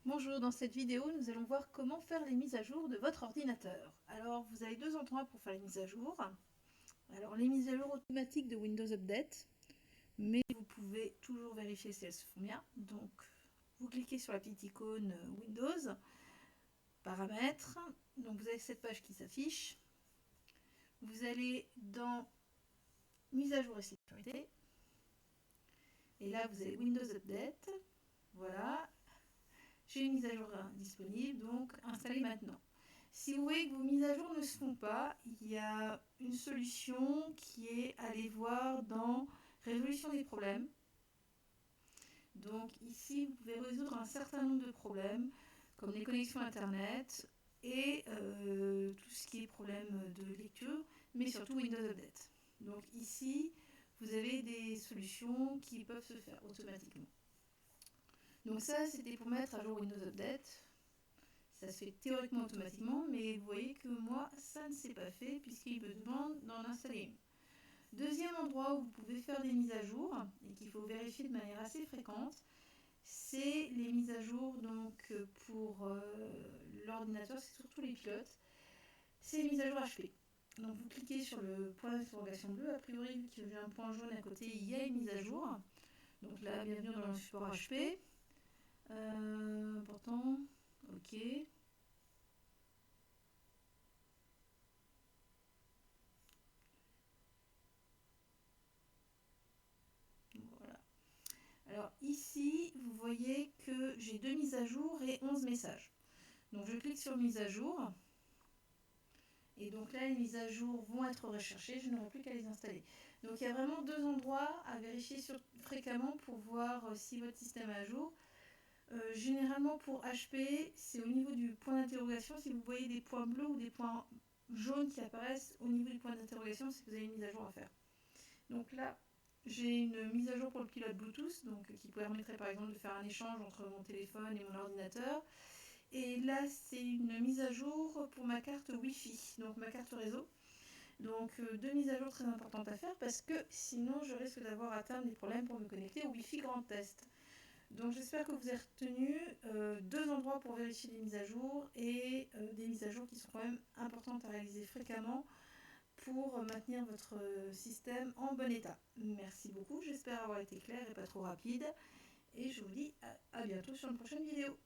Bonjour, dans cette vidéo, nous allons voir comment faire les mises à jour de votre ordinateur. Alors, vous avez deux endroits pour faire les mises à jour. Alors, les mises à jour automatiques de Windows Update, mais vous pouvez toujours vérifier si elles se font bien. Donc, vous cliquez sur la petite icône Windows, paramètres. Donc, vous avez cette page qui s'affiche. Vous allez dans mise à jour et sécurité. Et là, vous avez Windows Update. Voilà. J'ai une mise à jour disponible, donc installez maintenant. Si vous voyez que vos mises à jour ne se font pas, il y a une solution qui est aller voir dans résolution des problèmes. Donc ici, vous pouvez résoudre un certain nombre de problèmes, comme les connexions Internet et tout ce qui est problème de lecture, mais surtout Windows Update. Donc ici, vous avez des solutions qui peuvent se faire automatiquement. Donc ça, c'était pour mettre à jour Windows Update. Ça se fait théoriquement automatiquement, mais vous voyez que moi, ça ne s'est pas fait puisqu'il me demande d'en installer une. Deuxième endroit où vous pouvez faire des mises à jour et qu'il faut vérifier de manière assez fréquente, c'est les mises à jour donc pour l'ordinateur, c'est surtout les pilotes, c'est les mises à jour HP. Donc vous cliquez sur le point d'interrogation bleu, a priori vu qu'il y a un point jaune à côté, il y a une mise à jour. Donc là, bienvenue dans le support HP. Important, ok. Voilà. Alors ici, vous voyez que j'ai deux mises à jour et 11 messages. Donc je clique sur mise à jour. Et donc là, les mises à jour vont être recherchées. Je n'aurai plus qu'à les installer. Donc il y a vraiment deux endroits à vérifier fréquemment pour voir si votre système est à jour. Généralement pour HP, c'est au niveau du point d'interrogation. Si vous voyez des points bleus ou des points jaunes qui apparaissent au niveau du point d'interrogation, c'est que vous avez une mise à jour à faire. Donc là, j'ai une mise à jour pour le pilote Bluetooth, donc qui permettrait par exemple de faire un échange entre mon téléphone et mon ordinateur. Et là, c'est une mise à jour pour ma carte Wi-Fi, donc ma carte réseau. Donc deux mises à jour très importantes à faire parce que sinon je risque d'avoir à terme des problèmes pour me connecter au Wi-Fi Grand Test. Donc j'espère que vous avez retenu deux endroits pour vérifier les mises à jour et des mises à jour qui sont quand même importantes à réaliser fréquemment pour maintenir votre système en bon état. Merci beaucoup, j'espère avoir été claire et pas trop rapide. Et je vous dis à bientôt sur une prochaine vidéo.